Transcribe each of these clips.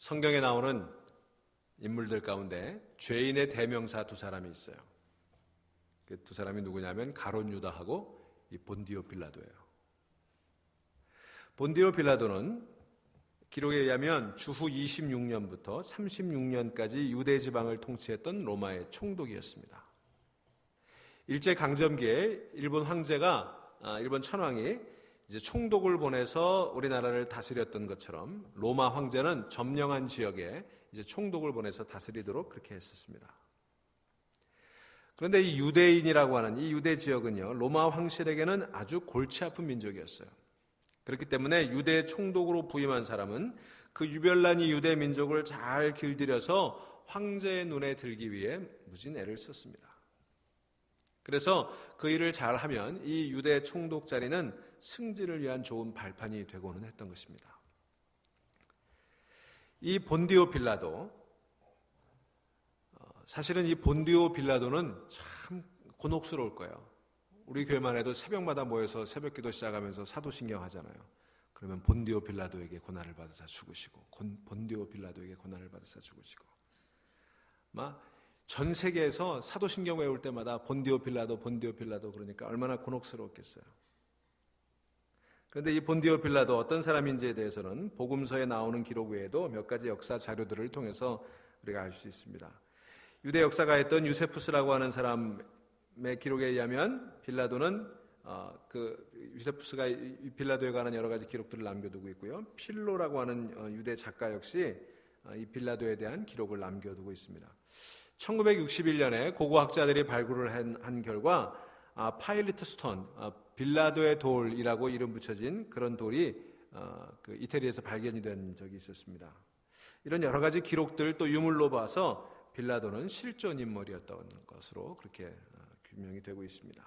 성경에 나오는 인물들 가운데 죄인의 대명사 두 사람이 있어요. 그 두 사람이 누구냐면 가룟 유다하고 이 본디오 빌라도예요. 본디오 빌라도는 기록에 의하면 주후 26년부터 36년까지 유대 지방을 통치했던 로마의 총독이었습니다. 일제강점기에 일본 천황이 이제 총독을 보내서 우리나라를 다스렸던 것처럼 로마 황제는 점령한 지역에 이제 총독을 보내서 다스리도록 그렇게 했었습니다. 그런데 이 유대인이라고 하는 이 유대 지역은요, 로마 황실에게는 아주 골치 아픈 민족이었어요. 그렇기 때문에 유대 총독으로 부임한 사람은 그 유별난 이 유대 민족을 잘 길들여서 황제의 눈에 들기 위해 무진 애를 썼습니다. 그래서 그 일을 잘하면 이 유대 총독 자리는 승진을 위한 좋은 발판이 되고는 했던 것입니다. 이 본디오 빌라도, 사실은 이 본디오 빌라도는 참 곤혹스러울 거예요. 우리 교회만 해도 새벽마다 모여서 새벽기도 시작하면서 사도신경 하잖아요. 그러면 본디오 빌라도에게 고난을 받으사 죽으시고, 본디오 빌라도에게 고난을 받으사 죽으시고, 전 세계에서 사도신경 외울 때마다 본디오 빌라도 그러니까 얼마나 곤혹스러웠겠어요. 그런데 이 본디오 빌라도 어떤 사람인지에 대해서는 복음서에 나오는 기록 외에도 몇 가지 역사 자료들을 통해서 우리가 알 수 있습니다. 유대 역사가였던 유세푸스라고 하는 사람의 기록에 의하면 빌라도는 유세푸스가 빌라도에 관한 여러 가지 기록들을 남겨두고 있고요. 필로라고 하는 유대 작가 역시 이 빌라도에 대한 기록을 남겨두고 있습니다. 1961년에 고고학자들이 발굴을 한 결과 파일리트 스톤, 빌라도의 돌이라고 이름 붙여진 그런 돌이 이태리에서 발견이 된 적이 있었습니다. 이런 여러 가지 기록들 또 유물로 봐서 빌라도는 실존 인물이었던 것으로 그렇게 규명이 되고 있습니다.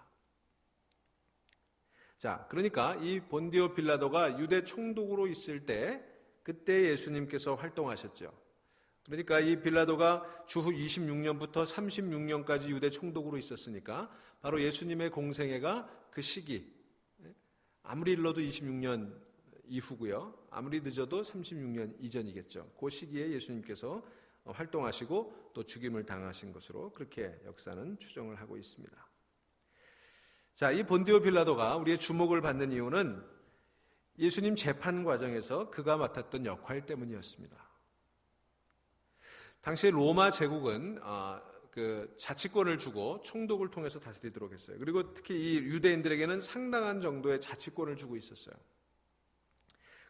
자, 그러니까 이 본디오 빌라도가 유대 총독으로 있을 때 그때 예수님께서 활동하셨죠. 그러니까 이 빌라도가 주후 26년부터 36년까지 유대 총독으로 있었으니까 바로 예수님의 공생애가 그 시기, 아무리 일러도 26년 이후고요. 아무리 늦어도 36년 이전이겠죠. 그 시기에 예수님께서 활동하시고 또 죽임을 당하신 것으로 그렇게 역사는 추정을 하고 있습니다. 자, 이 본디오 빌라도가 우리의 주목을 받는 이유는 예수님 재판 과정에서 그가 맡았던 역할 때문이었습니다. 당시 로마 제국은 그 자치권을 주고 총독을 통해서 다스리도록 했어요. 그리고 특히 이 유대인들에게는 상당한 정도의 자치권을 주고 있었어요.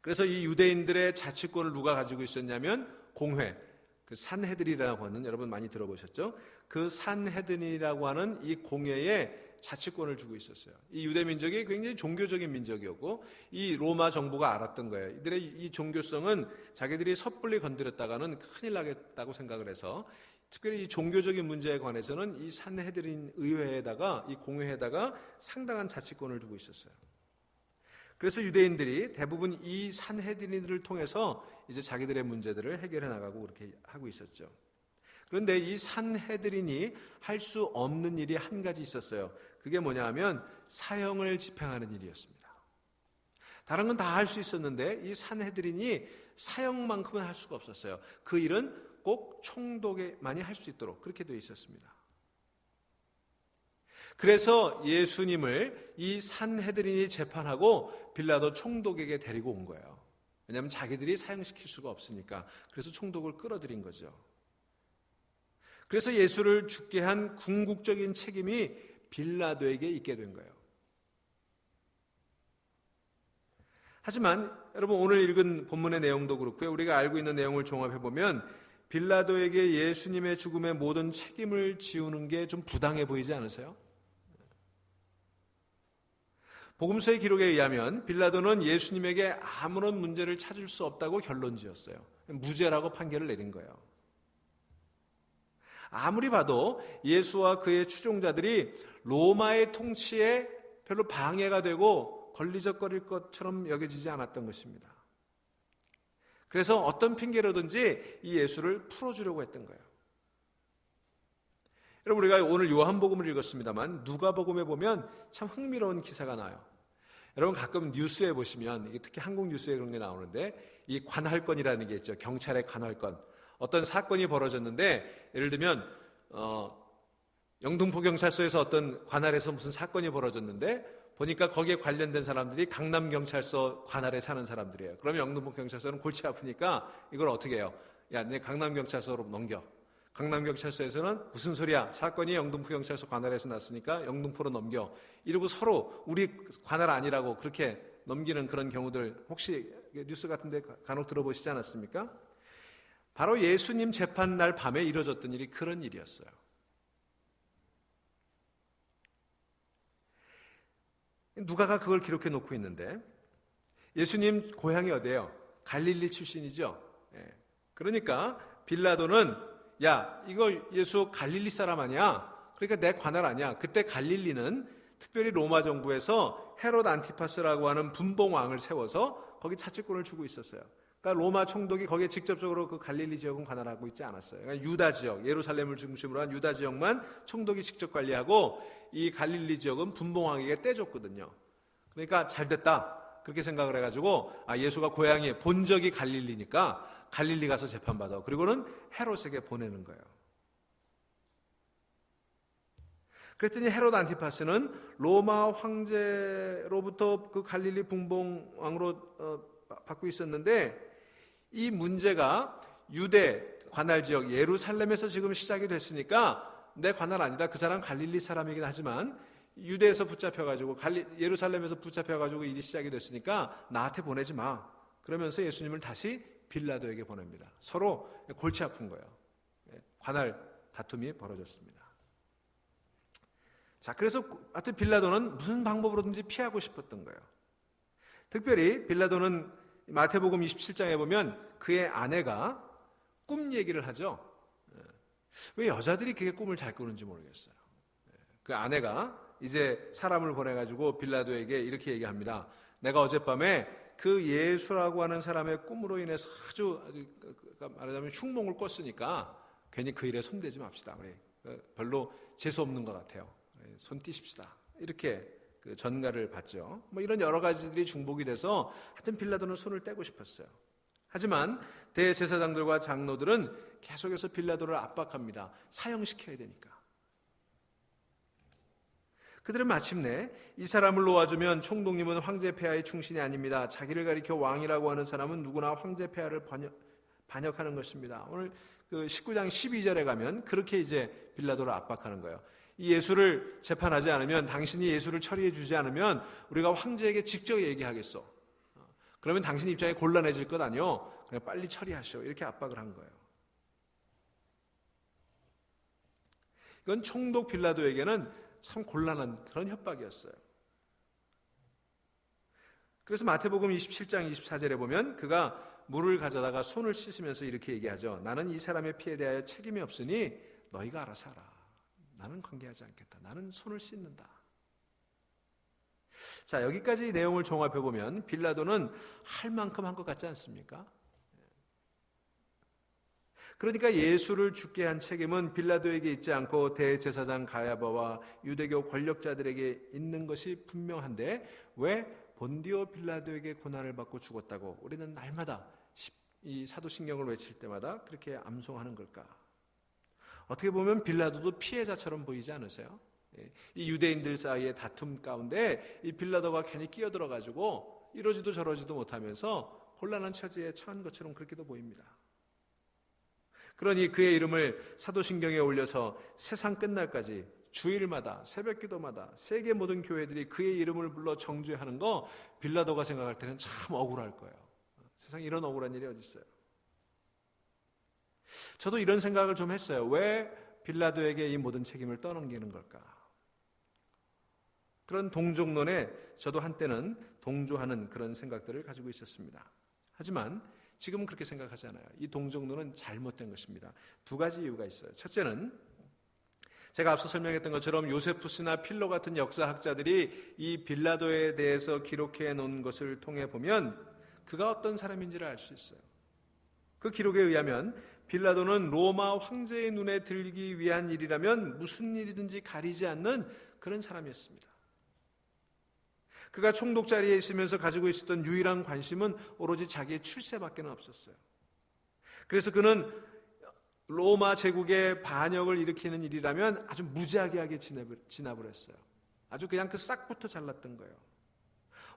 그래서 이 유대인들의 자치권을 누가 가지고 있었냐면 공회, 그 산헤드린이라고 하는, 여러분 많이 들어보셨죠? 그 산헤드린이라고 하는 이 공회에 자치권을 주고 있었어요. 이 유대 민족이 굉장히 종교적인 민족이었고 이 로마 정부가 알았던 거예요. 이들의 이 종교성은 자기들이 섣불리 건드렸다가는 큰일 나겠다고 생각을 해서 특별히 이 종교적인 문제에 관해서는 이 산헤드린 의회에다가, 이 공회에다가 상당한 자치권을 두고 있었어요. 그래서 유대인들이 대부분 이 산헤드린을 통해서 이제 자기들의 문제들을 해결해 나가고 그렇게 하고 있었죠. 그런데 이 산헤드린이 할 수 없는 일이 한 가지 있었어요. 그게 뭐냐 하면 사형을 집행하는 일이었습니다. 다른 건 다 할 수 있었는데 이 산헤드린이 사형만큼은 할 수가 없었어요. 그 일은 꼭 총독에만이 할 수 있도록 그렇게 되어 있었습니다. 그래서 예수님을 이 산헤드린이 재판하고 빌라도 총독에게 데리고 온 거예요. 왜냐하면 자기들이 사형시킬 수가 없으니까. 그래서 총독을 끌어들인 거죠. 그래서 예수를 죽게 한 궁극적인 책임이 빌라도에게 있게 된 거예요. 하지만 여러분 오늘 읽은 본문의 내용도 그렇고요. 우리가 알고 있는 내용을 종합해보면 빌라도에게 예수님의 죽음의 모든 책임을 지우는 게 좀 부당해 보이지 않으세요? 복음서의 기록에 의하면 빌라도는 예수님에게 아무런 문제를 찾을 수 없다고 결론지었어요. 무죄라고 판결을 내린 거예요. 아무리 봐도 예수와 그의 추종자들이 로마의 통치에 별로 방해가 되고 걸리적거릴 것처럼 여겨지지 않았던 것입니다. 그래서 어떤 핑계로든지 이 예수를 풀어주려고 했던 거예요. 여러분 우리가 오늘 요한복음을 읽었습니다만 누가복음에 보면 참 흥미로운 기사가 나요. 여러분 가끔 뉴스에 보시면 이게 특히 한국 뉴스에 그런 게 나오는데 이 관할권이라는 게 있죠. 경찰의 관할권. 어떤 사건이 벌어졌는데 예를 들면 영등포 경찰서에서 어떤 관할에서 무슨 사건이 벌어졌는데 보니까 거기에 관련된 사람들이 강남경찰서 관할에 사는 사람들이에요. 그러면 영등포 경찰서는 골치 아프니까 이걸 어떻게 해요? 야, 내 강남경찰서로 넘겨. 강남경찰서에서는 무슨 소리야? 사건이 영등포 경찰서 관할에서 났으니까 영등포로 넘겨. 이러고 서로 우리 관할 아니라고 그렇게 넘기는 그런 경우들 혹시 뉴스 같은 데 간혹 들어보시지 않았습니까? 바로 예수님 재판날 밤에 이루어졌던 일이 그런 일이었어요. 누가가 그걸 기록해 놓고 있는데 예수님 고향이 어디예요? 갈릴리 출신이죠. 그러니까 빌라도는 야, 이거 예수 갈릴리 사람 아니야? 그러니까 내 관할 아니야. 그때 갈릴리는 특별히 로마 정부에서 헤롯 안티파스라고 하는 분봉왕을 세워서 거기 자치권을 주고 있었어요. 그러니까 로마 총독이 거기에 직접적으로 그 갈릴리 지역은 관할하고 있지 않았어요. 그러니까 유다 지역, 예루살렘을 중심으로 한 유다 지역만 총독이 직접 관리하고 이 갈릴리 지역은 분봉왕에게 떼줬거든요. 그러니까 잘 됐다. 그렇게 생각을 해가지고 예수가 고향이 본적이 갈릴리니까 갈릴리 가서 재판받아. 그리고는 헤롯에게 보내는 거예요. 그랬더니 헤롯 안티파스는 로마 황제로부터 그 갈릴리 분봉왕으로 받고 있었는데 이 문제가 유대 관할 지역 예루살렘에서 지금 시작이 됐으니까 내 관할 아니다. 그 사람 갈릴리 사람이긴 하지만 유대에서 붙잡혀가지고 예루살렘에서 붙잡혀가지고 일이 시작이 됐으니까 나한테 보내지 마. 그러면서 예수님을 다시 빌라도에게 보냅니다. 서로 골치 아픈 거예요. 관할 다툼이 벌어졌습니다. 자, 그래서 하여튼 빌라도는 무슨 방법으로든지 피하고 싶었던 거예요. 특별히 빌라도는 마태복음 27장에 보면 그의 아내가 꿈 얘기를 하죠. 왜 여자들이 그렇게 꿈을 잘 꾸는지 모르겠어요. 그 아내가 이제 사람을 보내가지고 빌라도에게 이렇게 얘기합니다. 내가 어젯밤에 그 예수라고 하는 사람의 꿈으로 인해서 아주 말하자면 흉몽을 꿨으니까 괜히 그 일에 손대지 맙시다. 우리 별로 재수 없는 것 같아요. 손 띄십시다. 이렇게 그 전가를 받죠. 뭐 이런 여러 가지들이 중복이 돼서 하여튼 빌라도는 손을 떼고 싶었어요. 하지만 대제사장들과 장로들은 계속해서 빌라도를 압박합니다. 사형시켜야 되니까. 그들은 마침내 이 사람을 놓아주면 총독님은 황제 폐하의 충신이 아닙니다. 자기를 가리켜 왕이라고 하는 사람은 누구나 황제 폐하를 반역하는 것입니다. 오늘 그 19장 12절에 가면 그렇게 이제 빌라도를 압박하는 거예요. 이 예수를 재판하지 않으면, 당신이 예수를 처리해 주지 않으면 우리가 황제에게 직접 얘기하겠어. 그러면 당신 입장에 곤란해질 것 아니요. 그냥 빨리 처리하시오. 이렇게 압박을 한 거예요. 이건 총독 빌라도에게는 참 곤란한 그런 협박이었어요. 그래서 마태복음 27장 24절에 보면 그가 물을 가져다가 손을 씻으면서 이렇게 얘기하죠. 나는 이 사람의 피에 대하여 책임이 없으니 너희가 알아서 하라. 나는 관계하지 않겠다. 나는 손을 씻는다. 자, 여기까지 내용을 종합해 보면 빌라도는 할 만큼 한 것 같지 않습니까? 그러니까 예수를 죽게 한 책임은 빌라도에게 있지 않고 대제사장 가야바와 유대교 권력자들에게 있는 것이 분명한데 왜 본디오 빌라도에게 고난을 받고 죽었다고 우리는 날마다 이 사도신경을 외칠 때마다 그렇게 암송하는 걸까? 어떻게 보면 빌라도도 피해자처럼 보이지 않으세요? 이 유대인들 사이의 다툼 가운데 이 빌라도가 괜히 끼어들어가지고 이러지도 저러지도 못하면서 곤란한 처지에 처한 것처럼 그렇게도 보입니다. 그러니 그의 이름을 사도신경에 올려서 세상 끝날까지 주일마다 새벽기도마다 세계 모든 교회들이 그의 이름을 불러 정죄하는 거 빌라도가 생각할 때는 참 억울할 거예요. 세상에 이런 억울한 일이 어디 있어요? 저도 이런 생각을 좀 했어요. 왜 빌라도에게 이 모든 책임을 떠넘기는 걸까? 그런 동정론에 저도 한때는 동조하는 그런 생각들을 가지고 있었습니다. 하지만 지금은 그렇게 생각하지 않아요. 이 동정론은 잘못된 것입니다. 두 가지 이유가 있어요. 첫째는 제가 앞서 설명했던 것처럼 요세푸스나 필로 같은 역사학자들이 이 빌라도에 대해서 기록해 놓은 것을 통해 보면 그가 어떤 사람인지를 알 수 있어요. 그 기록에 의하면 빌라도는 로마 황제의 눈에 들기 위한 일이라면 무슨 일이든지 가리지 않는 그런 사람이었습니다. 그가 총독 자리에 있으면서 가지고 있었던 유일한 관심은 오로지 자기의 출세밖에 없었어요. 그래서 그는 로마 제국의 반역을 일으키는 일이라면 아주 무지하게 진압을 했어요. 아주 그냥 그 싹부터 잘랐던 거예요.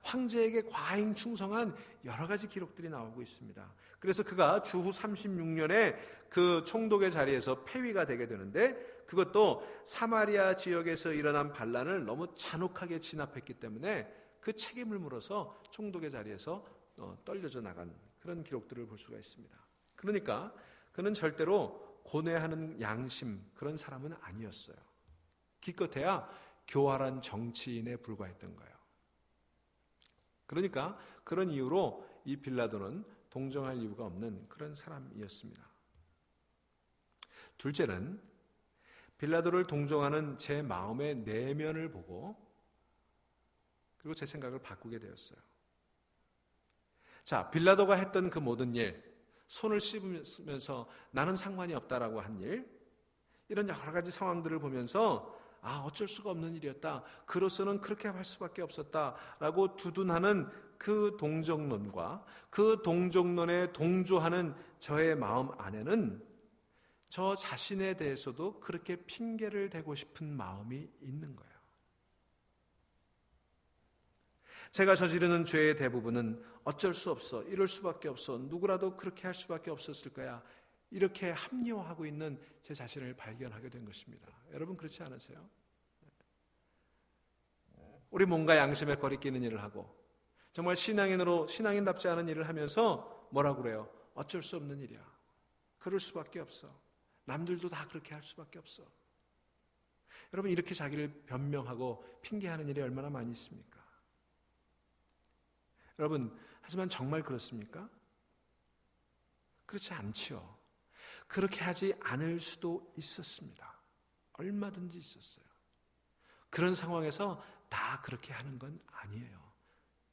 황제에게 과잉 충성한 여러 가지 기록들이 나오고 있습니다. 그래서 그가 주후 36년에 그 총독의 자리에서 폐위가 되게 되는데, 그것도 사마리아 지역에서 일어난 반란을 너무 잔혹하게 진압했기 때문에 그 책임을 물어서 총독의 자리에서 떨려져 나간 그런 기록들을 볼 수가 있습니다. 그러니까 그는 절대로 고뇌하는 양심, 그런 사람은 아니었어요. 기껏해야 교활한 정치인에 불과했던 거예요. 그러니까 그런 이유로 이 빌라도는 동정할 이유가 없는 그런 사람이었습니다. 둘째는 빌라도를 동정하는 제 마음의 내면을 보고 그리고 제 생각을 바꾸게 되었어요. 자, 빌라도가 했던 그 모든 일, 손을 씹으면서 나는 상관이 없다라고 한 일, 이런 여러 가지 상황들을 보면서 어쩔 수가 없는 일이었다, 그로서는 그렇게 할 수밖에 없었다라고 두둔하는 그 동정론과 그 동정론에 동조하는 저의 마음 안에는 저 자신에 대해서도 그렇게 핑계를 대고 싶은 마음이 있는 거예요. 제가 저지르는 죄의 대부분은 어쩔 수 없어, 이럴 수밖에 없어, 누구라도 그렇게 할 수밖에 없었을 거야, 이렇게 합리화하고 있는 제 자신을 발견하게 된 것입니다. 여러분 그렇지 않으세요? 우리 뭔가 양심에 거리끼는 일을 하고 정말 신앙인답지 않은 일을 하면서 뭐라고 그래요? 어쩔 수 없는 일이야, 그럴 수밖에 없어, 남들도 다 그렇게 할 수밖에 없어. 여러분, 이렇게 자기를 변명하고 핑계하는 일이 얼마나 많이 있습니까? 여러분, 하지만 정말 그렇습니까? 그렇지 않지요. 그렇게 하지 않을 수도 있었습니다. 얼마든지 있었어요. 그런 상황에서 다 그렇게 하는 건 아니에요.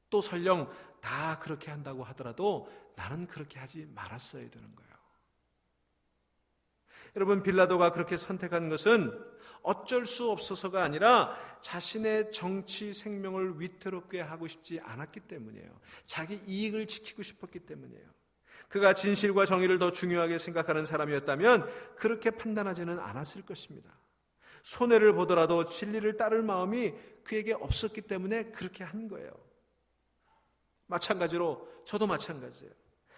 또 설령 다 그렇게 한다고 하더라도 나는 그렇게 하지 말았어야 되는 거예요. 여러분, 빌라도가 그렇게 선택한 것은 어쩔 수 없어서가 아니라 자신의 정치 생명을 위태롭게 하고 싶지 않았기 때문이에요. 자기 이익을 지키고 싶었기 때문이에요. 그가 진실과 정의를 더 중요하게 생각하는 사람이었다면 그렇게 판단하지는 않았을 것입니다. 손해를 보더라도 진리를 따를 마음이 그에게 없었기 때문에 그렇게 한 거예요. 마찬가지로 저도 마찬가지예요.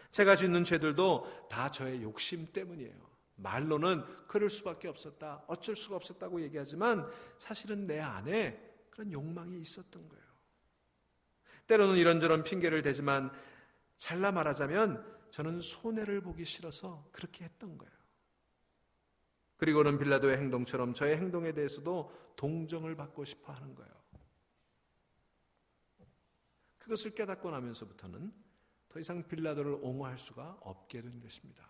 제가 짓는 죄들도 다 저의 욕심 때문이에요. 말로는 그럴 수밖에 없었다, 어쩔 수가 없었다고 얘기하지만 사실은 내 안에 그런 욕망이 있었던 거예요. 때로는 이런저런 핑계를 대지만 잘라 말하자면 저는 손해를 보기 싫어서 그렇게 했던 거예요. 그리고는 빌라도의 행동처럼 저의 행동에 대해서도 동정을 받고 싶어 하는 거예요. 그것을 깨닫고 나면서부터는 더 이상 빌라도를 옹호할 수가 없게 된 것입니다.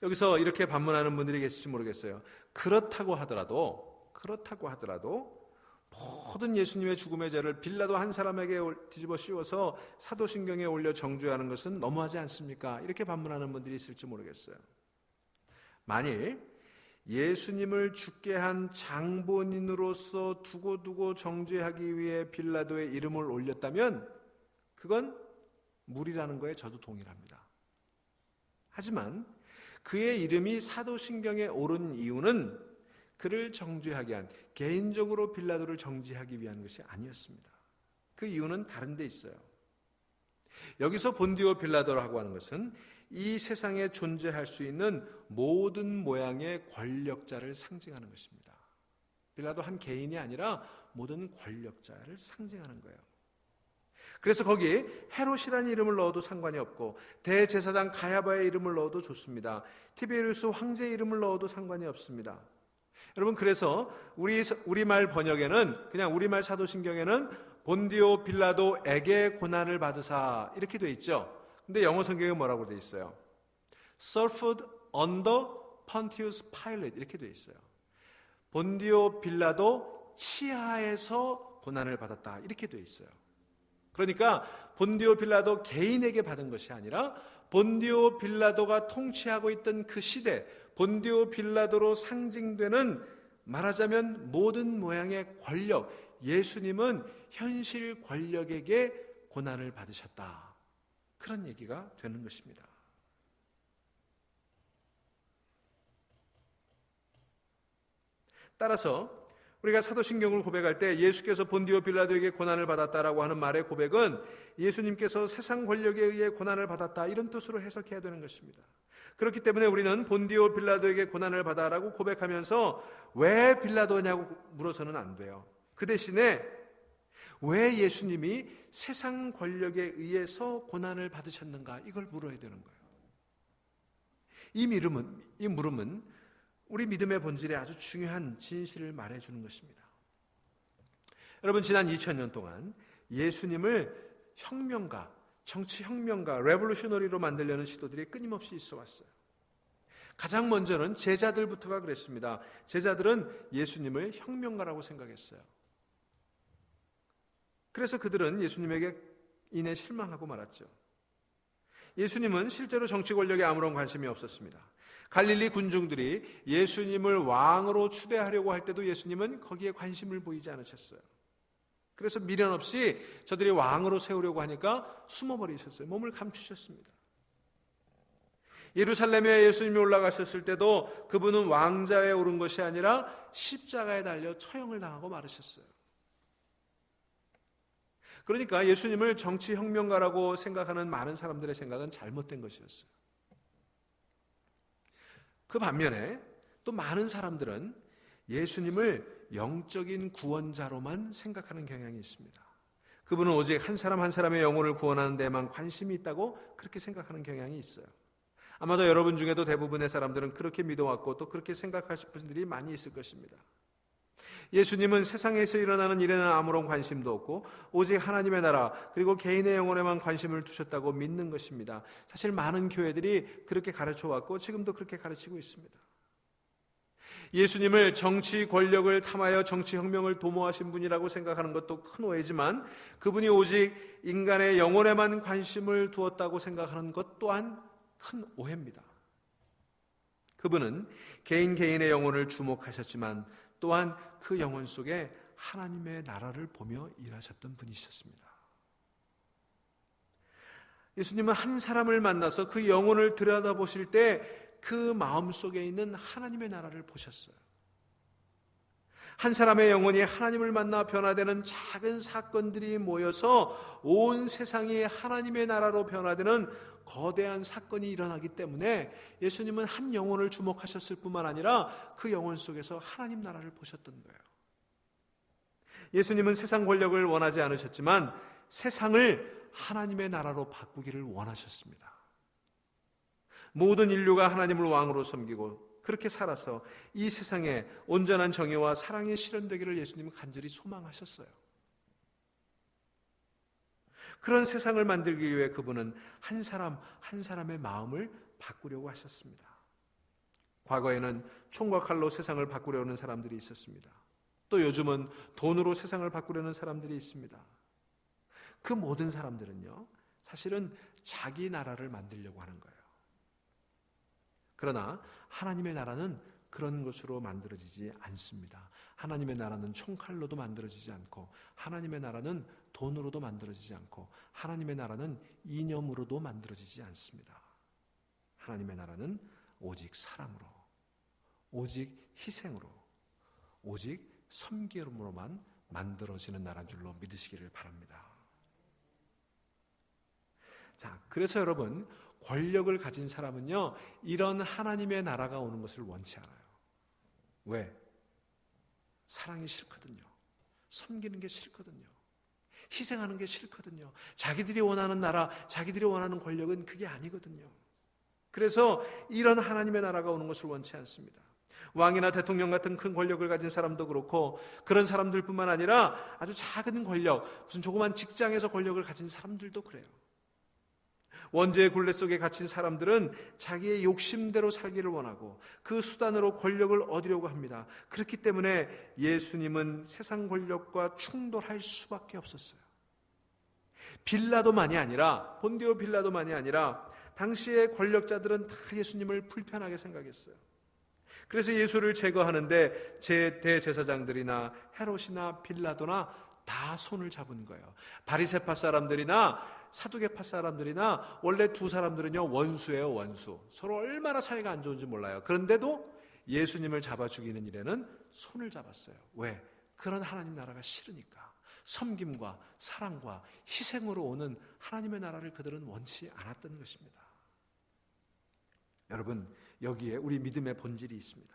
여기서 이렇게 반문하는 분들이 계실지 모르겠어요. 그렇다고 하더라도 모든 예수님의 죽음의 죄를 빌라도 한 사람에게 뒤집어 씌워서 사도신경에 올려 정죄하는 것은 너무하지 않습니까? 이렇게 반문하는 분들이 있을지 모르겠어요. 만일 예수님을 죽게 한 장본인으로서 두고두고 정죄하기 위해 빌라도의 이름을 올렸다면 그건 무리라는 거에 저도 동일합니다. 하지만 그의 이름이 사도신경에 오른 이유는 그를 정죄하게 한, 개인적으로 빌라도를 정죄하기 위한 것이 아니었습니다. 그 이유는 다른 데 있어요. 여기서 본디오 빌라도라고 하는 것은 이 세상에 존재할 수 있는 모든 모양의 권력자를 상징하는 것입니다. 빌라도 한 개인이 아니라 모든 권력자를 상징하는 거예요. 그래서 거기에 헤롯이라는 이름을 넣어도 상관이 없고 대제사장 가야바의 이름을 넣어도 좋습니다. 티베리우스 황제의 이름을 넣어도 상관이 없습니다. 여러분, 그래서 우리말 번역에는, 그냥 우리말 사도신경에는 본디오 빌라도에게 고난을 받으사 이렇게 돼 있죠. 근데 영어 성경에 뭐라고 돼 있어요? Suffered under Pontius Pilate 이렇게 돼 있어요. 본디오 빌라도 치하에서 고난을 받았다 이렇게 돼 있어요. 그러니까 본디오 빌라도 개인에게 받은 것이 아니라 본디오 빌라도가 통치하고 있던 그 시대, 본디오 빌라도로 상징되는 말하자면 모든 모양의 권력, 예수님은 현실 권력에게 고난을 받으셨다. 그런 얘기가 되는 것입니다. 따라서 우리가 사도신경을 고백할 때 예수께서 본디오 빌라도에게 고난을 받았다라고 하는 말의 고백은 예수님께서 세상 권력에 의해 고난을 받았다, 이런 뜻으로 해석해야 되는 것입니다. 그렇기 때문에 우리는 본디오 빌라도에게 고난을 받아라고 고백하면서 왜 빌라도냐고 물어서는 안 돼요. 그 대신에 왜 예수님이 세상 권력에 의해서 고난을 받으셨는가, 이걸 물어야 되는 거예요. 이 물음은 우리 믿음의 본질에 아주 중요한 진실을 말해주는 것입니다. 여러분, 지난 2000년 동안 예수님을 혁명가, 정치혁명가, 레볼루셔너리로 만들려는 시도들이 끊임없이 있어 왔어요. 가장 먼저는 제자들부터가 그랬습니다. 제자들은 예수님을 혁명가라고 생각했어요. 그래서 그들은 예수님에게 인해 실망하고 말았죠. 예수님은 실제로 정치 권력에 아무런 관심이 없었습니다. 갈릴리 군중들이 예수님을 왕으로 추대하려고 할 때도 예수님은 거기에 관심을 보이지 않으셨어요. 그래서 미련 없이 저들이 왕으로 세우려고 하니까 숨어버리셨어요. 몸을 감추셨습니다. 예루살렘에 예수님이 올라가셨을 때도 그분은 왕좌에 오른 것이 아니라 십자가에 달려 처형을 당하고 마르셨어요. 그러니까 예수님을 정치혁명가라고 생각하는 많은 사람들의 생각은 잘못된 것이었어요. 그 반면에 또 많은 사람들은 예수님을 영적인 구원자로만 생각하는 경향이 있습니다. 그분은 오직 한 사람 한 사람의 영혼을 구원하는 데만 관심이 있다고 그렇게 생각하는 경향이 있어요. 아마도 여러분 중에도 대부분의 사람들은 그렇게 믿어왔고 또 그렇게 생각하실 분들이 많이 있을 것입니다. 예수님은 세상에서 일어나는 일에는 아무런 관심도 없고 오직 하나님의 나라 그리고 개인의 영혼에만 관심을 두셨다고 믿는 것입니다. 사실 많은 교회들이 그렇게 가르쳐왔고 지금도 그렇게 가르치고 있습니다. 예수님을 정치 권력을 탐하여 정치혁명을 도모하신 분이라고 생각하는 것도 큰 오해지만 그분이 오직 인간의 영혼에만 관심을 두었다고 생각하는 것 또한 큰 오해입니다. 그분은 개인의 영혼을 주목하셨지만 또한 그 영혼 속에 하나님의 나라를 보며 일하셨던 분이셨습니다. 예수님은 한 사람을 만나서 그 영혼을 들여다보실 때 그 마음 속에 있는 하나님의 나라를 보셨어요. 한 사람의 영혼이 하나님을 만나 변화되는 작은 사건들이 모여서 온 세상이 하나님의 나라로 변화되는 거대한 사건이 일어나기 때문에 예수님은 한 영혼을 주목하셨을 뿐만 아니라 그 영혼 속에서 하나님 나라를 보셨던 거예요. 예수님은 세상 권력을 원하지 않으셨지만 세상을 하나님의 나라로 바꾸기를 원하셨습니다. 모든 인류가 하나님을 왕으로 섬기고 그렇게 살아서 이 세상에 온전한 정의와 사랑이 실현되기를 예수님은 간절히 소망하셨어요. 그런 세상을 만들기 위해 그분은 한 사람 한 사람의 마음을 바꾸려고 하셨습니다. 과거에는 총과 칼로 세상을 바꾸려는 사람들이 있었습니다. 또 요즘은 돈으로 세상을 바꾸려는 사람들이 있습니다. 그 모든 사람들은요, 사실은 자기 나라를 만들려고 하는 거예요. 그러나 하나님의 나라는 그런 것으로 만들어지지 않습니다. 하나님의 나라는 총칼로도 만들어지지 않고 하나님의 나라는 돈으로도 만들어지지 않고 하나님의 나라는 이념으로도 만들어지지 않습니다. 하나님의 나라는 오직 사랑으로, 오직 희생으로, 오직 섬김으로만 만들어지는 나라인 줄로 믿으시기를 바랍니다. 자, 그래서 여러분, 권력을 가진 사람은요, 이런 하나님의 나라가 오는 것을 원치 않아요. 왜? 사랑이 싫거든요. 섬기는 게 싫거든요. 희생하는 게 싫거든요. 자기들이 원하는 나라, 자기들이 원하는 권력은 그게 아니거든요. 그래서 이런 하나님의 나라가 오는 것을 원치 않습니다. 왕이나 대통령 같은 큰 권력을 가진 사람도 그렇고 그런 사람들뿐만 아니라 아주 작은 권력, 무슨 조그만 직장에서 권력을 가진 사람들도 그래요. 원죄의 굴레 속에 갇힌 사람들은 자기의 욕심대로 살기를 원하고 그 수단으로 권력을 얻으려고 합니다. 그렇기 때문에 예수님은 세상 권력과 충돌할 수밖에 없었어요. 빌라도만이 아니라, 본디오 빌라도만이 아니라 당시의 권력자들은 다 예수님을 불편하게 생각했어요. 그래서 예수를 제거하는데 대제사장들이나 헤롯이나 빌라도나 다 손을 잡은 거예요. 바리새파 사람들이나 사두개파 사람들이나 원래 두 사람들은요 원수예요, 원수. 서로 얼마나 사이가 안 좋은지 몰라요. 그런데도 예수님을 잡아 죽이는 일에는 손을 잡았어요. 왜? 그런 하나님 나라가 싫으니까. 섬김과 사랑과 희생으로 오는 하나님의 나라를 그들은 원치 않았던 것입니다. 여러분, 여기에 우리 믿음의 본질이 있습니다.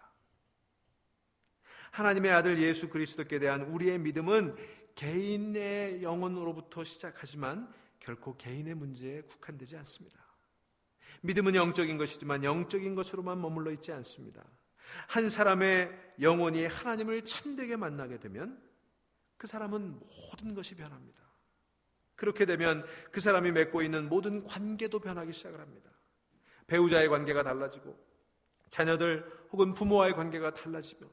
하나님의 아들 예수 그리스도께 대한 우리의 믿음은 개인의 영혼으로부터 시작하지만 결코 개인의 문제에 국한되지 않습니다. 믿음은 영적인 것이지만 영적인 것으로만 머물러 있지 않습니다. 한 사람의 영혼이 하나님을 참되게 만나게 되면 그 사람은 모든 것이 변합니다. 그렇게 되면 그 사람이 맺고 있는 모든 관계도 변하기 시작을 합니다. 배우자의 관계가 달라지고 자녀들 혹은 부모와의 관계가 달라지며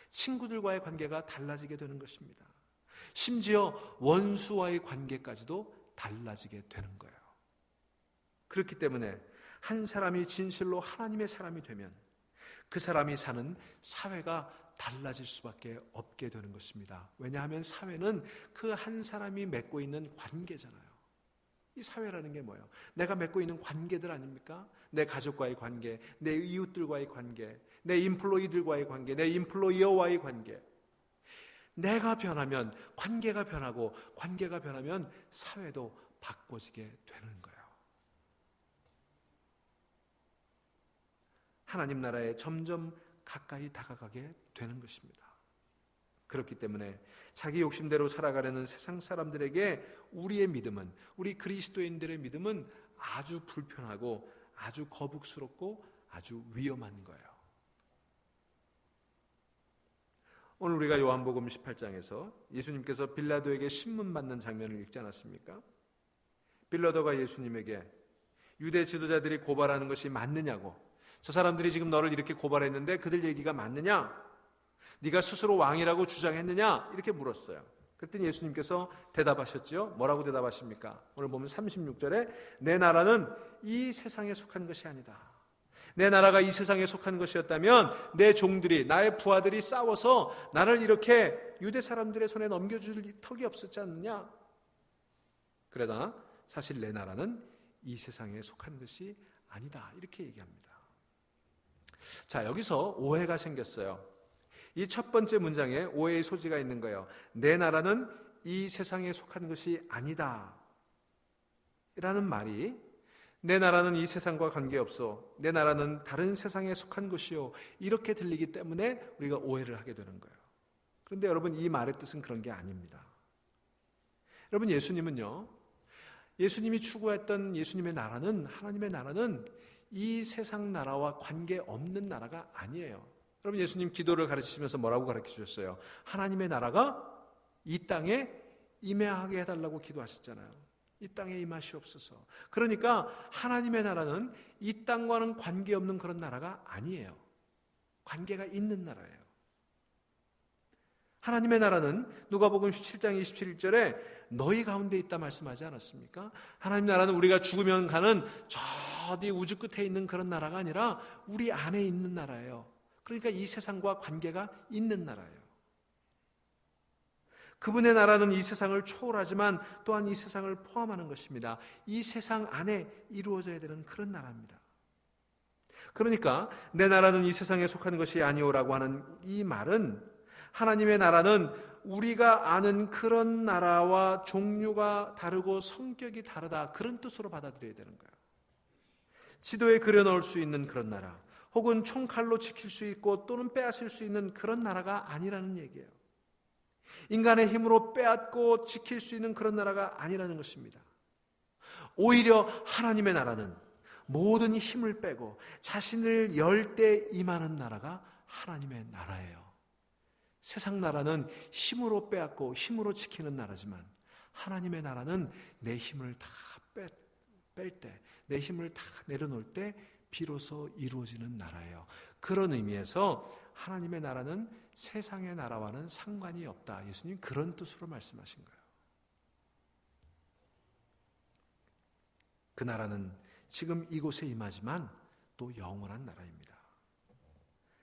친구들과의 관계가 달라지게 되는 것입니다. 심지어 원수와의 관계까지도 달라지게 되는 거예요. 그렇기 때문에 한 사람이 진실로 하나님의 사람이 되면 그 사람이 사는 사회가 달라질 수밖에 없게 되는 것입니다. 왜냐하면 사회는 그 한 사람이 맺고 있는 관계잖아요. 이 사회라는 게 뭐예요? 내가 맺고 있는 관계들 아닙니까? 내 가족과의 관계, 내 이웃들과의 관계, 내 인플로이들과의 관계, 내 인플로이어와의 관계. 내가 변하면 관계가 변하고 관계가 변하면 사회도 바꿔지게 되는 거예요. 하나님 나라에 점점 가까이 다가가게 되는 것입니다. 그렇기 때문에 자기 욕심대로 살아가려는 세상 사람들에게 우리의 믿음은, 우리 그리스도인들의 믿음은 아주 불편하고 아주 거북스럽고 아주 위험한 거예요. 오늘 우리가 요한복음 18장에서 예수님께서 빌라도에게 신문 받는 장면을 읽지 않았습니까? 빌라도가 예수님에게 유대 지도자들이 고발하는 것이 맞느냐고, 저 사람들이 지금 너를 이렇게 고발했는데 그들 얘기가 맞느냐? 네가 스스로 왕이라고 주장했느냐? 이렇게 물었어요. 그랬더니 예수님께서 대답하셨죠. 뭐라고 대답하십니까? 오늘 보면 36절에 내 나라는 이 세상에 속한 것이 아니다. 내 나라가 이 세상에 속한 것이었다면 내 종들이, 나의 부하들이 싸워서 나를 이렇게 유대 사람들의 손에 넘겨줄 턱이 없었지 않느냐? 그러나 사실 내 나라는 이 세상에 속한 것이 아니다. 이렇게 얘기합니다. 자, 여기서 오해가 생겼어요. 이 첫 번째 문장에 오해의 소지가 있는 거예요. 내 나라는 이 세상에 속한 것이 아니다 라는 말이 내 나라는 이 세상과 관계없어, 내 나라는 다른 세상에 속한 것이요, 이렇게 들리기 때문에 우리가 오해를 하게 되는 거예요. 그런데 여러분, 이 말의 뜻은 그런 게 아닙니다. 여러분, 예수님이 추구했던 예수님의 나라는, 하나님의 나라는 이 세상 나라와 관계없는 나라가 아니에요. 여러분, 예수님 기도를 가르치시면서 뭐라고 가르쳐 주셨어요? 하나님의 나라가 이 땅에 임하게 해달라고 기도하셨잖아요. 이 땅에 임하시옵소서. 그러니까 하나님의 나라는 이 땅과는 관계없는 그런 나라가 아니에요. 관계가 있는 나라예요. 하나님의 나라는 누가복음 17장 27절에 너희 가운데 있다 말씀하지 않았습니까? 하나님 나라는 우리가 죽으면 가는 저 뒤 우주 끝에 있는 그런 나라가 아니라 우리 안에 있는 나라예요. 그러니까 이 세상과 관계가 있는 나라예요. 그분의 나라는 이 세상을 초월하지만 또한 이 세상을 포함하는 것입니다. 이 세상 안에 이루어져야 되는 그런 나라입니다. 그러니까 내 나라는 이 세상에 속한 것이 아니오라고 하는 이 말은 하나님의 나라는 우리가 아는 그런 나라와 종류가 다르고 성격이 다르다, 그런 뜻으로 받아들여야 되는 거예요. 지도에 그려넣을 수 있는 그런 나라, 혹은 총칼로 지킬 수 있고 또는 빼앗을 수 있는 그런 나라가 아니라는 얘기예요. 인간의 힘으로 빼앗고 지킬 수 있는 그런 나라가 아니라는 것입니다. 오히려 하나님의 나라는 모든 힘을 빼고 자신을 열 때 임하는 나라가 하나님의 나라예요. 세상 나라는 힘으로 빼앗고 힘으로 지키는 나라지만 하나님의 나라는 내 힘을 다 뺄 때, 내 힘을 다 내려놓을 때 비로소 이루어지는 나라예요. 그런 의미에서 하나님의 나라는 세상의 나라와는 상관이 없다. 예수님 그런 뜻으로 말씀하신 거예요. 그 나라는 지금 이곳에 임하지만 또 영원한 나라입니다.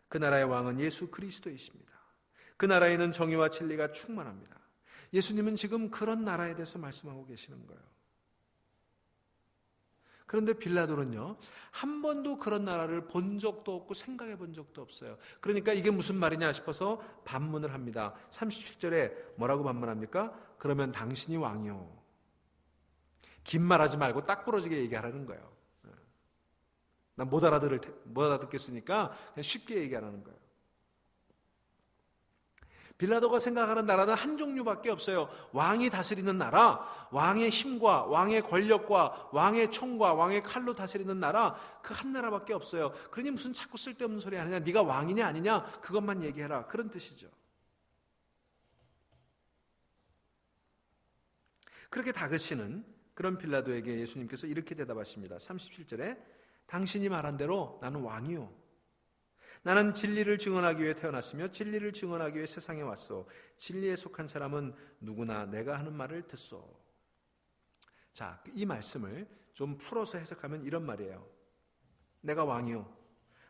그 나라의 왕은 예수 그리스도이십니다. 그 나라에는 정의와 진리가 충만합니다. 예수님은 지금 그런 나라에 대해서 말씀하고 계시는 거예요. 그런데 빌라도는요, 한 번도 그런 나라를 본 적도 없고 생각해 본 적도 없어요. 그러니까 이게 무슨 말이냐 싶어서 반문을 합니다. 37절에 뭐라고 반문합니까? 그러면 당신이 왕이요. 긴 말하지 말고 딱 부러지게 얘기하라는 거예요. 난 못 알아듣겠으니까 그냥 쉽게 얘기하라는 거예요. 빌라도가 생각하는 나라는 한 종류밖에 없어요. 왕이 다스리는 나라, 왕의 힘과 왕의 권력과 왕의 총과 왕의 칼로 다스리는 나라, 그 한 나라밖에 없어요. 그러니 무슨 자꾸 쓸데없는 소리 하느냐, 네가 왕이냐 아니냐 그것만 얘기해라, 그런 뜻이죠. 그렇게 다그치는 그런 빌라도에게 예수님께서 이렇게 대답하십니다. 37절에 당신이 말한 대로 나는 왕이요, 나는 진리를 증언하기 위해 태어났으며 진리를 증언하기 위해 세상에 왔소. 진리에 속한 사람은 누구나 내가 하는 말을 듣소. 자, 이 말씀을 좀 풀어서 해석하면 이런 말이에요. 내가 왕이요,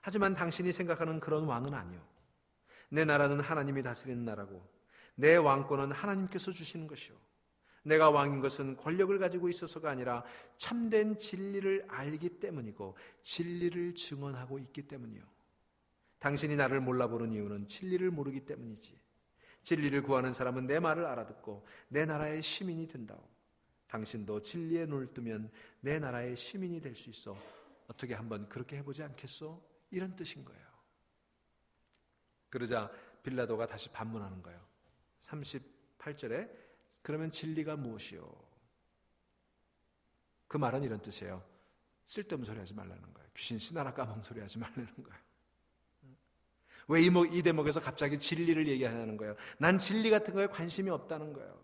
하지만 당신이 생각하는 그런 왕은 아니요. 내 나라는 하나님이 다스리는 나라고 내 왕권은 하나님께서 주시는 것이요. 내가 왕인 것은 권력을 가지고 있어서가 아니라 참된 진리를 알기 때문이고 진리를 증언하고 있기 때문이요. 당신이 나를 몰라보는 이유는 진리를 모르기 때문이지. 진리를 구하는 사람은 내 말을 알아듣고 내 나라의 시민이 된다오. 당신도 진리에 눈을 뜨면 내 나라의 시민이 될 수 있어. 어떻게 한번 그렇게 해보지 않겠소? 이런 뜻인 거예요. 그러자 빌라도가 다시 반문하는 거예요. 38절에 그러면 진리가 무엇이요? 그 말은 이런 뜻이에요. 쓸데없는 소리 하지 말라는 거예요. 귀신 신하나 까먹은 소리 하지 말라는 거예요. 왜 이 대목에서 갑자기 진리를 얘기하는 거예요? 난 진리 같은 거에 관심이 없다는 거예요.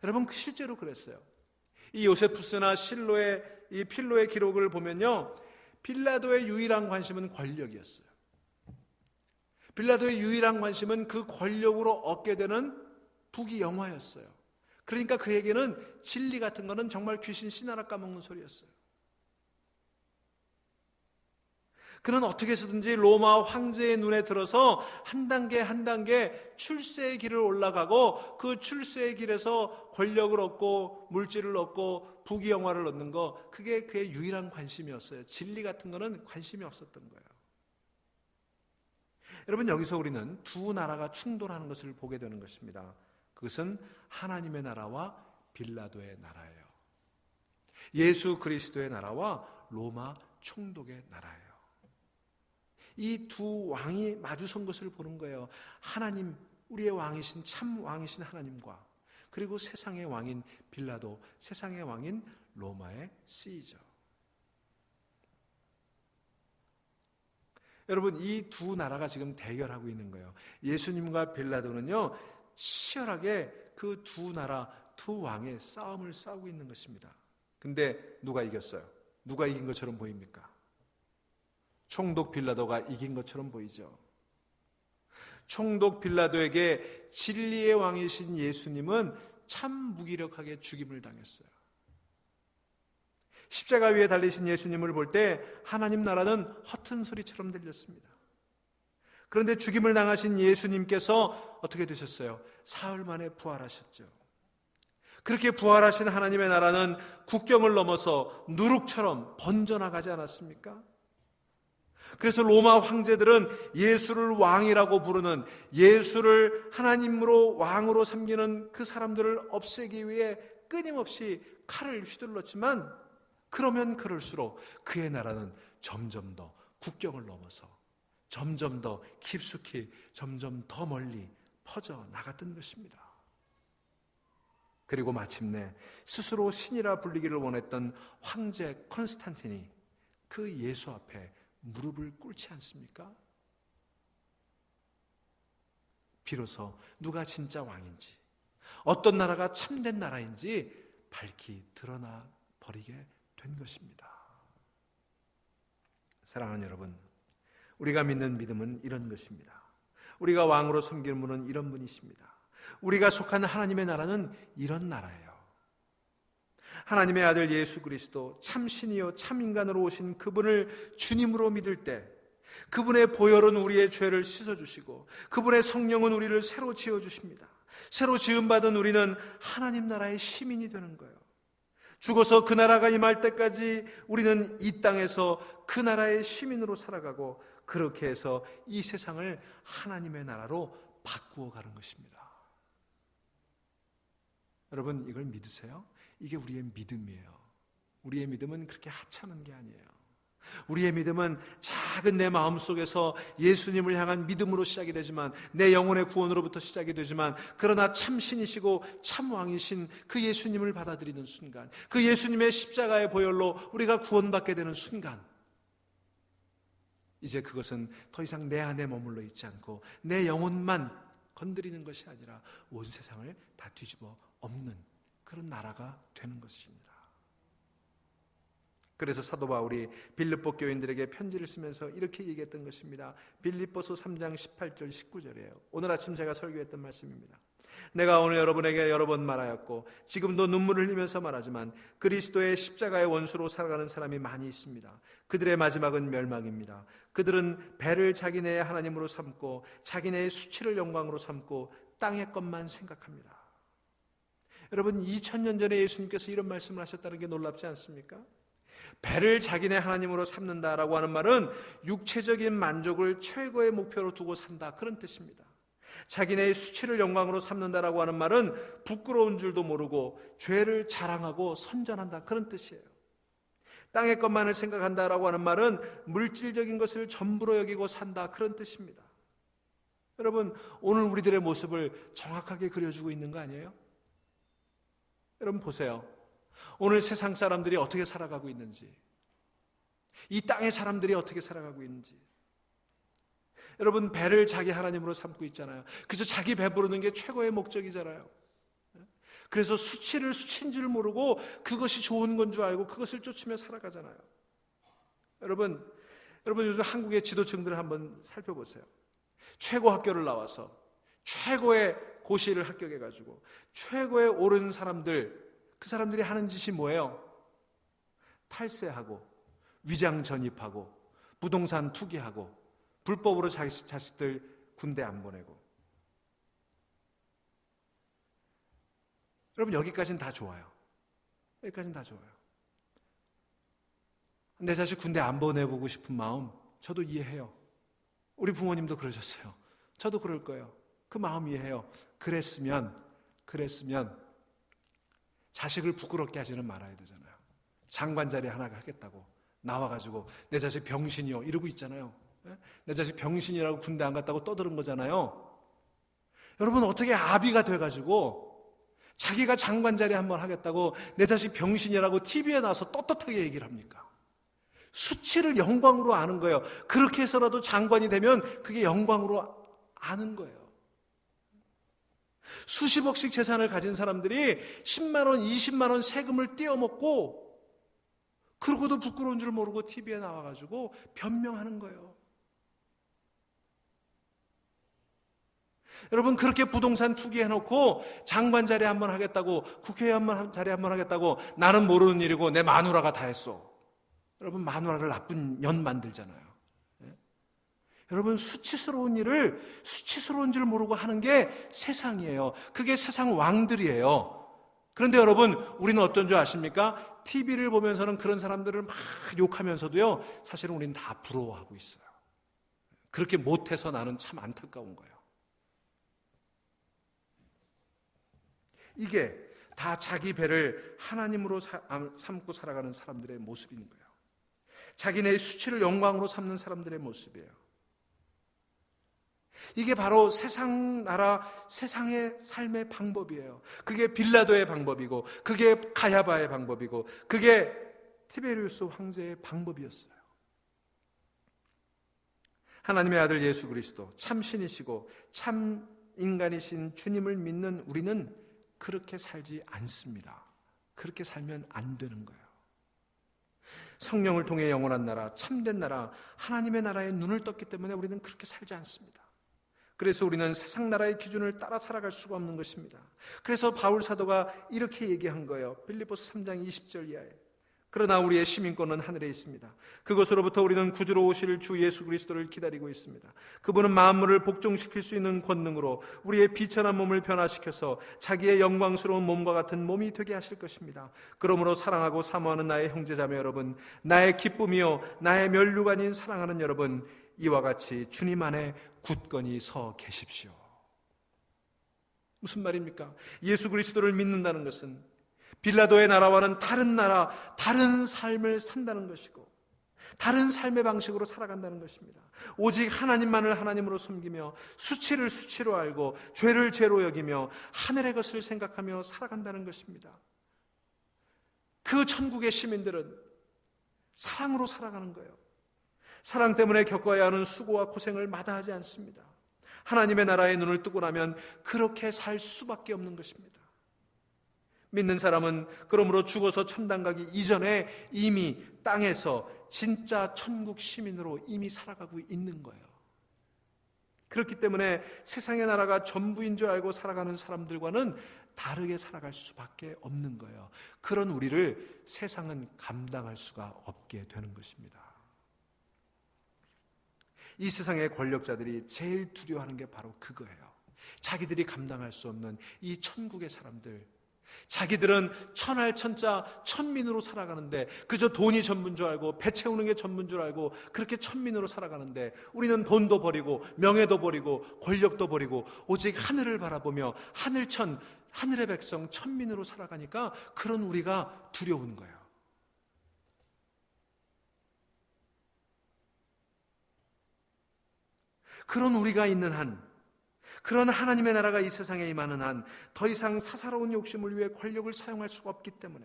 여러분, 실제로 그랬어요. 이 요세푸스나 실로의 이 필로의 기록을 보면요, 빌라도의 유일한 관심은 권력이었어요. 빌라도의 유일한 관심은 그 권력으로 얻게 되는 부귀영화였어요. 그러니까 그에게는 진리 같은 거는 정말 귀신 씨나라 까먹는 소리였어요. 그는 어떻게 해서든지 로마 황제의 눈에 들어서 한 단계 한 단계 출세의 길을 올라가고 그 출세의 길에서 권력을 얻고 물질을 얻고 부귀영화를 얻는 거, 그게 그의 유일한 관심이었어요. 진리 같은 거는 관심이 없었던 거예요. 여러분, 여기서 우리는 두 나라가 충돌하는 것을 보게 되는 것입니다. 그것은 하나님의 나라와 빌라도의 나라예요. 예수 그리스도의 나라와 로마 총독의 나라예요. 이 두 왕이 마주선 것을 보는 거예요. 하나님, 우리의 왕이신 참 왕이신 하나님과, 그리고 세상의 왕인 빌라도, 세상의 왕인 로마의 시저. 여러분, 이 두 나라가 지금 대결하고 있는 거예요. 예수님과 빌라도는요, 치열하게 그 두 나라, 두 왕의 싸움을 싸우고 있는 것입니다. 근데 누가 이겼어요? 누가 이긴 것처럼 보입니까? 총독 빌라도가 이긴 것처럼 보이죠. 총독 빌라도에게 진리의 왕이신 예수님은 참 무기력하게 죽임을 당했어요. 십자가 위에 달리신 예수님을 볼 때 하나님 나라는 허튼 소리처럼 들렸습니다. 그런데 죽임을 당하신 예수님께서 어떻게 되셨어요? 사흘 만에 부활하셨죠. 그렇게 부활하신 하나님의 나라는 국경을 넘어서 누룩처럼 번져나가지 않았습니까? 그래서 로마 황제들은 예수를 왕이라고 부르는, 예수를 하나님으로 왕으로 섬기는 그 사람들을 없애기 위해 끊임없이 칼을 휘둘렀지만, 그러면 그럴수록 그의 나라는 점점 더 국경을 넘어서 점점 더 깊숙이, 점점 더 멀리 퍼져 나갔던 것입니다. 그리고 마침내 스스로 신이라 불리기를 원했던 황제 콘스탄틴이 그 예수 앞에 무릎을 꿇지 않습니까? 비로소 누가 진짜 왕인지, 어떤 나라가 참된 나라인지 밝히 드러나 버리게 된 것입니다. 사랑하는 여러분, 우리가 믿는 믿음은 이런 것입니다. 우리가 왕으로 섬기는 분은 이런 분이십니다. 우리가 속한 하나님의 나라는 이런 나라예요. 하나님의 아들 예수 그리스도, 참 신이요 참 인간으로 오신 그분을 주님으로 믿을 때, 그분의 보혈은 우리의 죄를 씻어주시고 그분의 성령은 우리를 새로 지어주십니다. 새로 지음받은 우리는 하나님 나라의 시민이 되는 거예요. 죽어서 그 나라가 임할 때까지 우리는 이 땅에서 그 나라의 시민으로 살아가고, 그렇게 해서 이 세상을 하나님의 나라로 바꾸어 가는 것입니다. 여러분, 이걸 믿으세요? 이게 우리의 믿음이에요. 우리의 믿음은 그렇게 하찮은 게 아니에요. 우리의 믿음은 작은 내 마음속에서 예수님을 향한 믿음으로 시작이 되지만, 내 영혼의 구원으로부터 시작이 되지만, 그러나 참 신이시고 참 왕이신 그 예수님을 받아들이는 순간, 그 예수님의 십자가의 보혈로 우리가 구원받게 되는 순간, 이제 그것은 더 이상 내 안에 머물러 있지 않고 내 영혼만 건드리는 것이 아니라 온 세상을 다 뒤집어 엎는 그런 나라가 되는 것입니다. 그래서 사도 바울이 빌립보 교인들에게 편지를 쓰면서 이렇게 얘기했던 것입니다. 빌립보서 3장 18절 19절이에요. 오늘 아침 제가 설교했던 말씀입니다. 내가 오늘 여러분에게 여러 번 말하였고 지금도 눈물을 흘리면서 말하지만, 그리스도의 십자가의 원수로 살아가는 사람이 많이 있습니다. 그들의 마지막은 멸망입니다. 그들은 배를 자기네의 하나님으로 삼고 자기네의 수치를 영광으로 삼고 땅의 것만 생각합니다. 여러분, 2000년 전에 예수님께서 이런 말씀을 하셨다는 게 놀랍지 않습니까? 배를 자기네 하나님으로 삼는다라고 하는 말은 육체적인 만족을 최고의 목표로 두고 산다, 그런 뜻입니다. 자기네의 수치를 영광으로 삼는다라고 하는 말은 부끄러운 줄도 모르고 죄를 자랑하고 선전한다, 그런 뜻이에요. 땅의 것만을 생각한다라고 하는 말은 물질적인 것을 전부로 여기고 산다, 그런 뜻입니다. 여러분, 오늘 우리들의 모습을 정확하게 그려주고 있는 거 아니에요? 여러분 보세요. 오늘 세상 사람들이 어떻게 살아가고 있는지, 이 땅의 사람들이 어떻게 살아가고 있는지. 여러분, 배를 자기 하나님으로 삼고 있잖아요. 그래서 자기 배부르는 게 최고의 목적이잖아요. 그래서 수치를 수치인 줄 모르고 그것이 좋은 건 줄 알고 그것을 쫓으며 살아가잖아요. 여러분 요즘 한국의 지도층들을 한번 살펴보세요. 최고 학교를 나와서 최고의 고시를 합격해가지고 최고에 오른 사람들, 그 사람들이 하는 짓이 뭐예요? 탈세하고 위장 전입하고 부동산 투기하고 불법으로 자식들 군대 안 보내고. 여러분, 여기까지는 다 좋아요. 여기까지는 다 좋아요. 내 자식 군대 안 보내보고 싶은 마음 저도 이해해요. 우리 부모님도 그러셨어요. 저도 그럴 거예요. 그 마음 이해해요. 그랬으면 자식을 부끄럽게 하지는 말아야 되잖아요. 장관 자리 하나 하겠다고 나와가지고 내 자식 병신이요 이러고 있잖아요. 내 자식 병신이라고 군대 안 갔다고 떠드는 거잖아요. 여러분, 어떻게 아비가 돼가지고 자기가 장관 자리 한번 하겠다고 내 자식 병신이라고 TV에 나와서 떳떳하게 얘기를 합니까? 수치를 영광으로 아는 거예요. 그렇게 해서라도 장관이 되면 그게 영광으로 아는 거예요. 수십억씩 재산을 가진 사람들이 10만 원, 20만 원 세금을 떼어먹고, 그러고도 부끄러운 줄 모르고 TV에 나와가지고 변명하는 거예요. 여러분, 그렇게 부동산 투기해놓고 장관 자리 한번 하겠다고, 국회의원 자리 한번 하겠다고, 나는 모르는 일이고 내 마누라가 다 했어. 여러분, 마누라를 나쁜 년 만들잖아요. 여러분, 수치스러운 일을 수치스러운 줄 모르고 하는 게 세상이에요. 그게 세상 왕들이에요. 그런데 여러분, 우리는 어떤 줄 아십니까? TV를 보면서는 그런 사람들을 막 욕하면서도요, 사실은 우리는 다 부러워하고 있어요. 그렇게 못해서 나는 참 안타까운 거예요. 이게 다 자기 배를 하나님으로 삼고 살아가는 사람들의 모습인 거예요. 자기네의 수치를 영광으로 삼는 사람들의 모습이에요. 이게 바로 세상 나라, 세상의 삶의 방법이에요. 그게 빌라도의 방법이고, 그게 가야바의 방법이고, 그게 티베리우스 황제의 방법이었어요. 하나님의 아들 예수 그리스도, 참 신이시고 참 인간이신 주님을 믿는 우리는 그렇게 살지 않습니다. 그렇게 살면 안 되는 거예요. 성령을 통해 영원한 나라, 참된 나라, 하나님의 나라에 눈을 떴기 때문에 우리는 그렇게 살지 않습니다. 그래서 우리는 세상 나라의 기준을 따라 살아갈 수가 없는 것입니다. 그래서 바울 사도가 이렇게 얘기한 거예요. 빌립보서 3장 20절 이하에. 그러나 우리의 시민권은 하늘에 있습니다. 그것으로부터 우리는 구주로 오실 주 예수 그리스도를 기다리고 있습니다. 그분은 만물을 복종시킬 수 있는 권능으로 우리의 비천한 몸을 변화시켜서 자기의 영광스러운 몸과 같은 몸이 되게 하실 것입니다. 그러므로 사랑하고 사모하는 나의 형제자매 여러분, 나의 기쁨이요 나의 면류관인 사랑하는 여러분, 이와 같이 주님 안에 굳건히 서 계십시오. 무슨 말입니까? 예수 그리스도를 믿는다는 것은 빌라도의 나라와는 다른 나라, 다른 삶을 산다는 것이고 다른 삶의 방식으로 살아간다는 것입니다. 오직 하나님만을 하나님으로 섬기며 수치를 수치로 알고 죄를 죄로 여기며 하늘의 것을 생각하며 살아간다는 것입니다. 그 천국의 시민들은 사랑으로 살아가는 거예요. 사랑 때문에 겪어야 하는 수고와 고생을 마다하지 않습니다. 하나님의 나라에 눈을 뜨고 나면 그렇게 살 수밖에 없는 것입니다. 믿는 사람은 그러므로 죽어서 천당 가기 이전에 이미 땅에서 진짜 천국 시민으로 이미 살아가고 있는 거예요. 그렇기 때문에 세상의 나라가 전부인 줄 알고 살아가는 사람들과는 다르게 살아갈 수밖에 없는 거예요. 그런 우리를 세상은 감당할 수가 없게 되는 것입니다. 이 세상의 권력자들이 제일 두려워하는 게 바로 그거예요. 자기들이 감당할 수 없는 이 천국의 사람들, 자기들은 천할 천자 천민으로 살아가는데 그저 돈이 전부인 줄 알고 배 채우는 게 전부인 줄 알고 그렇게 천민으로 살아가는데 우리는 돈도 버리고 명예도 버리고 권력도 버리고 오직 하늘을 바라보며 하늘의 백성 천민으로 살아가니까 그런 우리가 두려운 거예요. 그런 우리가 있는 한, 그런 하나님의 나라가 이 세상에 임하는 한 더 이상 사사로운 욕심을 위해 권력을 사용할 수가 없기 때문에,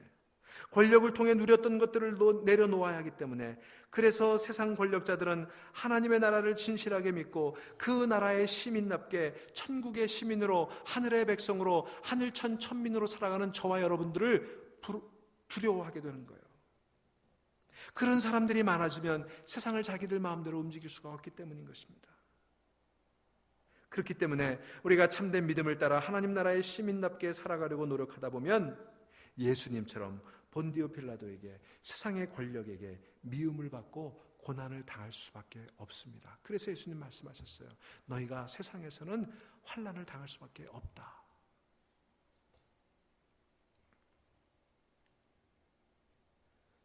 권력을 통해 누렸던 것들을 내려놓아야 하기 때문에, 그래서 세상 권력자들은 하나님의 나라를 진실하게 믿고 그 나라의 시민답게 천국의 시민으로, 하늘의 백성으로, 하늘천 천민으로 살아가는 저와 여러분들을 두려워하게 되는 거예요. 그런 사람들이 많아지면 세상을 자기들 마음대로 움직일 수가 없기 때문인 것입니다. 그렇기 때문에 우리가 참된 믿음을 따라 하나님 나라의 시민답게 살아가려고 노력하다 보면 예수님처럼 본디오 빌라도에게, 세상의 권력에게 미움을 받고 고난을 당할 수밖에 없습니다. 그래서 예수님 말씀하셨어요. 너희가 세상에서는 환난을 당할 수밖에 없다.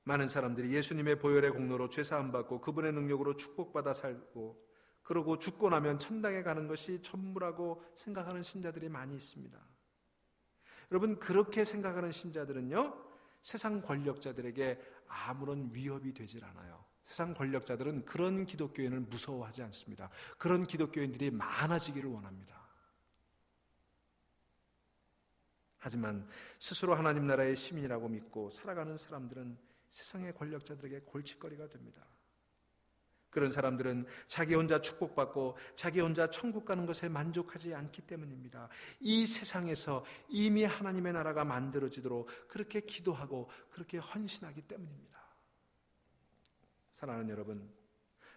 많은 사람들이 예수님의 보혈의 공로로 죄사함 받고 그분의 능력으로 축복받아 살고 그러고 죽고 나면 천당에 가는 것이 전부라고 생각하는 신자들이 많이 있습니다. 여러분, 그렇게 생각하는 신자들은요, 세상 권력자들에게 아무런 위협이 되질 않아요. 세상 권력자들은 그런 기독교인을 무서워하지 않습니다. 그런 기독교인들이 많아지기를 원합니다. 하지만 스스로 하나님 나라의 시민이라고 믿고 살아가는 사람들은 세상의 권력자들에게 골칫거리가 됩니다. 그런 사람들은 자기 혼자 축복받고 자기 혼자 천국 가는 것에 만족하지 않기 때문입니다. 이 세상에서 이미 하나님의 나라가 만들어지도록 그렇게 기도하고 그렇게 헌신하기 때문입니다. 사랑하는 여러분,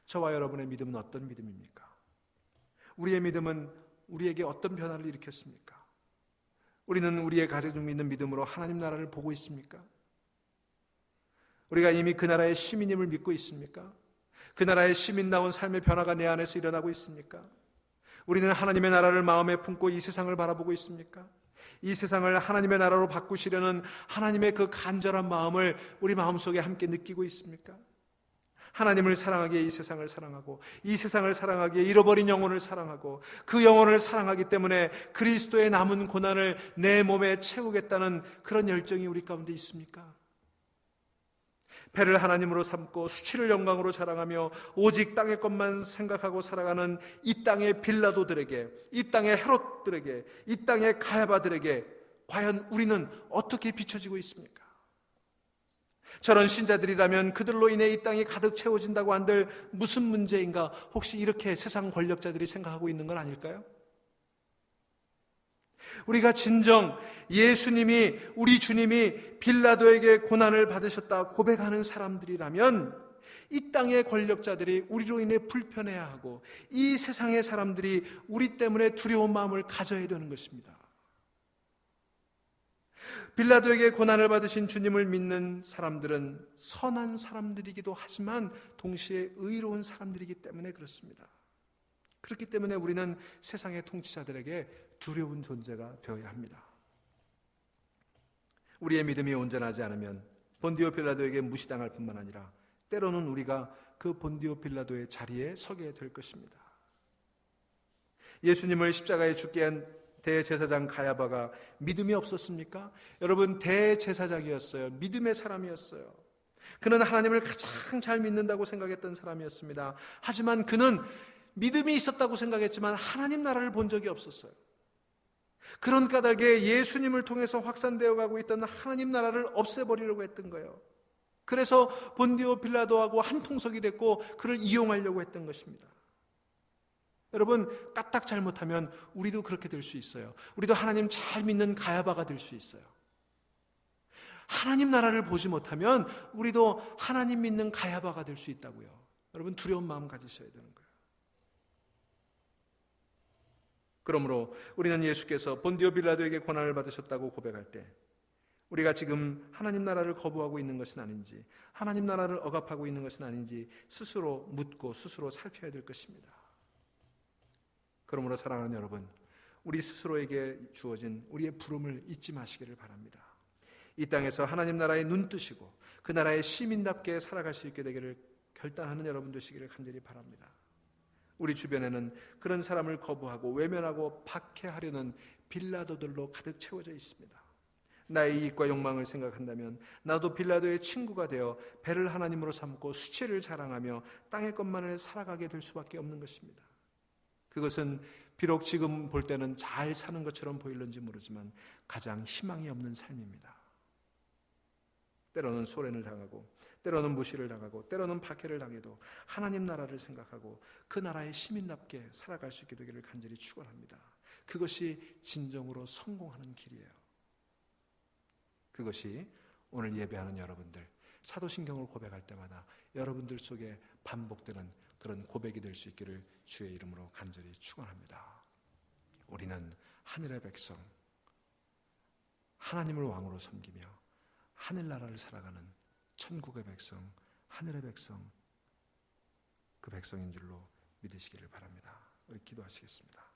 저와 여러분의 믿음은 어떤 믿음입니까? 우리의 믿음은 우리에게 어떤 변화를 일으켰습니까? 우리는 우리의 가지고 있는 믿음으로 하나님 나라를 보고 있습니까? 우리가 이미 그 나라의 시민임을 믿고 있습니까? 그 나라의 시민다운 삶의 변화가 내 안에서 일어나고 있습니까? 우리는 하나님의 나라를 마음에 품고 이 세상을 바라보고 있습니까? 이 세상을 하나님의 나라로 바꾸시려는 하나님의 그 간절한 마음을 우리 마음속에 함께 느끼고 있습니까? 하나님을 사랑하기에 이 세상을 사랑하고, 이 세상을 사랑하기에 잃어버린 영혼을 사랑하고, 그 영혼을 사랑하기 때문에 그리스도의 남은 고난을 내 몸에 채우겠다는 그런 열정이 우리 가운데 있습니까? 배를 하나님으로 삼고 수치를 영광으로 자랑하며 오직 땅의 것만 생각하고 살아가는 이 땅의 빌라도들에게, 이 땅의 헤롯들에게, 이 땅의 가야바들에게 과연 우리는 어떻게 비춰지고 있습니까? 저런 신자들이라면 그들로 인해 이 땅이 가득 채워진다고 한들 무슨 문제인가, 혹시 이렇게 세상 권력자들이 생각하고 있는 건 아닐까요? 우리가 진정 예수님이, 우리 주님이 빌라도에게 고난을 받으셨다 고백하는 사람들이라면 이 땅의 권력자들이 우리로 인해 불편해하고 이 세상의 사람들이 우리 때문에 두려운 마음을 가져야 되는 것입니다. 빌라도에게 고난을 받으신 주님을 믿는 사람들은 선한 사람들이기도 하지만 동시에 의로운 사람들이기 때문에 그렇습니다. 그렇기 때문에 우리는 세상의 통치자들에게 두려운 존재가 되어야 합니다. 우리의 믿음이 온전하지 않으면 본디오 빌라도에게 무시당할 뿐만 아니라 때로는 우리가 그 본디오 빌라도의 자리에 서게 될 것입니다. 예수님을 십자가에 죽게 한 대제사장 가야바가 믿음이 없었습니까? 여러분, 대제사장이었어요. 믿음의 사람이었어요. 그는 하나님을 가장 잘 믿는다고 생각했던 사람이었습니다. 하지만 그는 믿음이 있었다고 생각했지만 하나님 나라를 본 적이 없었어요. 그런 까닭에 예수님을 통해서 확산되어 가고 있던 하나님 나라를 없애버리려고 했던 거예요. 그래서 본디오 빌라도하고 한통속이 됐고 그를 이용하려고 했던 것입니다. 여러분, 까딱 잘못하면 우리도 그렇게 될 수 있어요. 우리도 하나님 잘 믿는 가야바가 될 수 있어요. 하나님 나라를 보지 못하면 우리도 하나님 믿는 가야바가 될 수 있다고요. 여러분, 두려운 마음 가지셔야 되는 거예요. 그러므로 우리는 예수께서 본디오 빌라도에게 고난을 받으셨다고 고백할 때 우리가 지금 하나님 나라를 거부하고 있는 것은 아닌지, 하나님 나라를 억압하고 있는 것은 아닌지 스스로 묻고 스스로 살펴야 될 것입니다. 그러므로 사랑하는 여러분, 우리 스스로에게 주어진 우리의 부름을 잊지 마시기를 바랍니다. 이 땅에서 하나님 나라의 눈뜨시고 그 나라의 시민답게 살아갈 수 있게 되기를 결단하는 여러분 되시기를 간절히 바랍니다. 우리 주변에는 그런 사람을 거부하고 외면하고 박해하려는 빌라도들로 가득 채워져 있습니다. 나의 이익과 욕망을 생각한다면 나도 빌라도의 친구가 되어 배를 하나님으로 삼고 수치를 자랑하며 땅의 것만을 살아가게 될 수밖에 없는 것입니다. 그것은 비록 지금 볼 때는 잘 사는 것처럼 보일는지 모르지만 가장 희망이 없는 삶입니다. 때로는 소련을 당하고 때로는 무시를 당하고 때로는 박해를 당해도 하나님 나라를 생각하고 그 나라의 시민답게 살아갈 수 있게 되기를 간절히 축원합니다. 그것이 진정으로 성공하는 길이에요. 그것이 오늘 예배하는 여러분들, 사도신경을 고백할 때마다 여러분들 속에 반복되는 그런 고백이 될 수 있기를 주의 이름으로 간절히 축원합니다. 우리는 하늘의 백성, 하나님을 왕으로 섬기며 하늘나라를 살아가는 천국의 백성, 하늘의 백성, 그 백성인 줄로 믿으시기를 바랍니다. 우리 기도하시겠습니다.